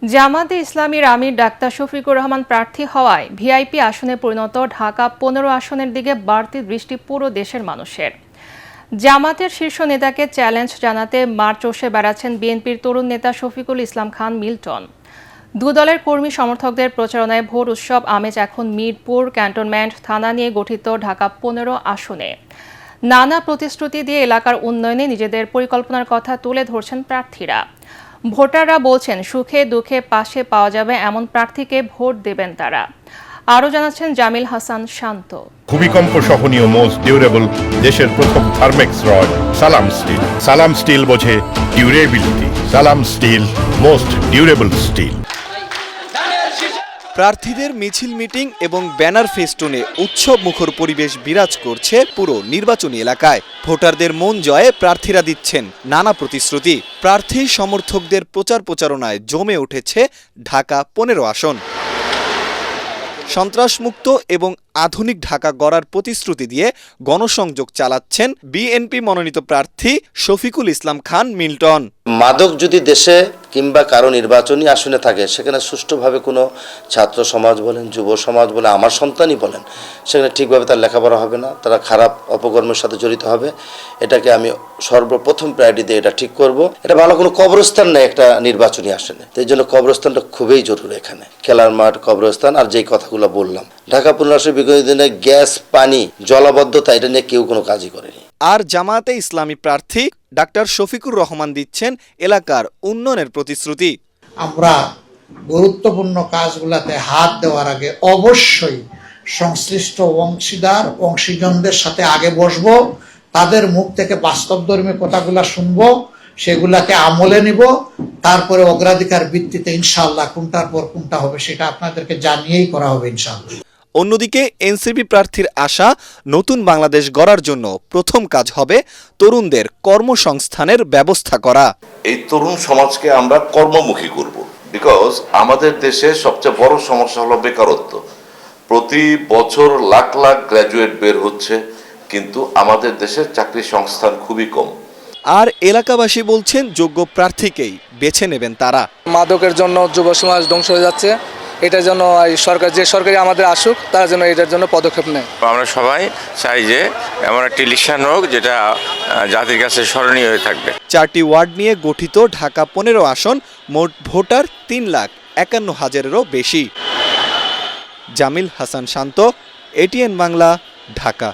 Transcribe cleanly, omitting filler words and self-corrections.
জামায়াতে ইসলামীর আমির ডাক্তার শফিকুর রহমান প্রার্থী হওয়ায় ভিআইপি আসনে পরিণত ঢাকা ১৫ আসনের দিকে বাড়তি দৃষ্টি পুরো দেশের মানুষের। জামায়াতের শীর্ষ নেতাকে চ্যালেঞ্জ জানাতে মাঠ চষে বেড়াচ্ছেন বিএনপির তরুণ নেতা শফিকুল ইসলাম খান মিল্টন। দুদলের কর্মী সমর্থকদের প্রচারণায় ভোট উৎসব আমেজ এখন মিরপুর ক্যান্টনমেন্ট থানা নিয়ে গঠিত ঢাকা ১৫ আসনে। নানা প্রতিশ্রুতি দিয়ে এলাকার উন্নয়নে নিজেদের পরিকল্পনার কথা তুলে ধরছেন প্রার্থীরা। ভোটাররা বলছেন সুখে দুঃখে পাশে পাওয়া যাবে এমন প্রার্থীকে ভোট দেবেন তারা। আরও জানাচ্ছেন জামিল হাসান শান্ত। ভূমিকম্প সহনীয় মোস্ট ডিউরেবল দেশের প্রথম থার্মেক্স রড সালাম স্টিল। সালাম স্টিল বোঝে ডিউরেবিলিটি। সালাম স্টিল মোস্ট ডিউরেবল স্টিল। প্রার্থীদের মিছিল মিটিং এবং ব্যানার ফেস্টুনে উৎসব মুখর পরিবেশ বিরাজ করছে পুরো নির্বাচনী এলাকায়। ভোটারদের মন জয়ে প্রার্থীরা দিচ্ছেন নানা প্রতিশ্রুতি। প্রার্থী সমর্থকদের প্রচারণায় জমে উঠেছে ঢাকা ১৫ আসন। সন্ত্রাসমুক্ত এবং আধুনিক ঢাকা গড়ার প্রতিশ্রুতি দিয়ে গণসংযোগ চালাচ্ছেন বিএনপি মনোনীত প্রার্থী শফিকুল ইসলাম খান মিল্টন। মাদক যদি দেশে কিংবা কারো নির্বাচনী আসনে থাকে, সেখানে সুষ্ঠুভাবে কোনো ছাত্র সমাজ বলেন, যুব সমাজ বলে, আমার সন্তানই বলেন, সেখানে ঠিকভাবে তার লেখাপড়া হবে না, তারা খারাপ অপকর্মের সাথে জড়িত হবে। এটাকে আমি সর্বপ্রথম প্রায়োরিটি দিয়ে এটা ঠিক করব। এটা ভালো কোনো কবরস্থান নেই একটা নির্বাচনী আসনে, এই জন্য কবরস্থানটা খুবই জরুরি। এখানে খেলার মাঠ, কবরস্থান আর যেই কথাগুলো বললাম, ঢাকা ১৫ আসনে বিগত দিনে গ্যাস, পানি, জলাবদ্ধতা এটা নিয়ে কেউ কোনো কাজই করেনি। আর জামায়াতে ইসলামী প্রার্থী ডাক্তার শফিকুর রহমান দিচ্ছেন এলাকার উন্নয়নের প্রতিশ্রুতি। আমরা গুরুত্বপূর্ণ কাজগুলোতে হাত দেওয়ার আগে অবশ্যই সংশ্লিষ্ট অংশীজনদের সাথে আগে বসবো, তাদের মুখ থেকে বাস্তবধর্মী কথাগুলো শুনবো, সেগুলাকে আমলে নিব, তারপরে অগ্রাধিকার ভিত্তিতে ইনশাআল্লাহ কোনটার পর কোনটা হবে সেটা আপনাদেরকে জানিয়েই করা হবে ইনশাআল্লাহ। অন্যদিকে এনসিপি প্রার্থীর আশা, নতুন বাংলাদেশ গড়ার জন্য প্রথম কাজ হবে তরুণদের কর্মসংস্থানের ব্যবস্থা করা। এই তরুণ সমাজকে আমরা কর্মমুখী করব, বিকজ আমাদের দেশে সবচেয়ে বড় সমস্যা হলো বেকারত্ব। প্রতি বছর লাখ লাখ গ্র্যাজুয়েট বের হচ্ছে, কিন্তু আমাদের দেশের চাকরি সংস্থান খুবই কম। আর এলাকাবাসী বলছেন যোগ্য প্রার্থীকেই বেছে নেবেন তারা। মাদকের জন্য যুব সমাজ ধ্বংস হয়ে যাচ্ছে, এটার জন্য যে সরকারি আমাদের আসুক, তারা যেন এটার জন্য পদক্ষেপ নেয়। আমরা সবাই চাই যে এমন একটি ইলেকশন হোক যেটা জাতির কাছে স্মরণীয় হয়ে থাকবে। 4টি ওয়ার্ড নিয়ে গঠিত ঢাকা ১৫ আসন, মোট ভোটার ৩,৫১,০০০-এরও বেশি। জামিল হাসান শান্ত, এটিএন বাংলা, ঢাকা।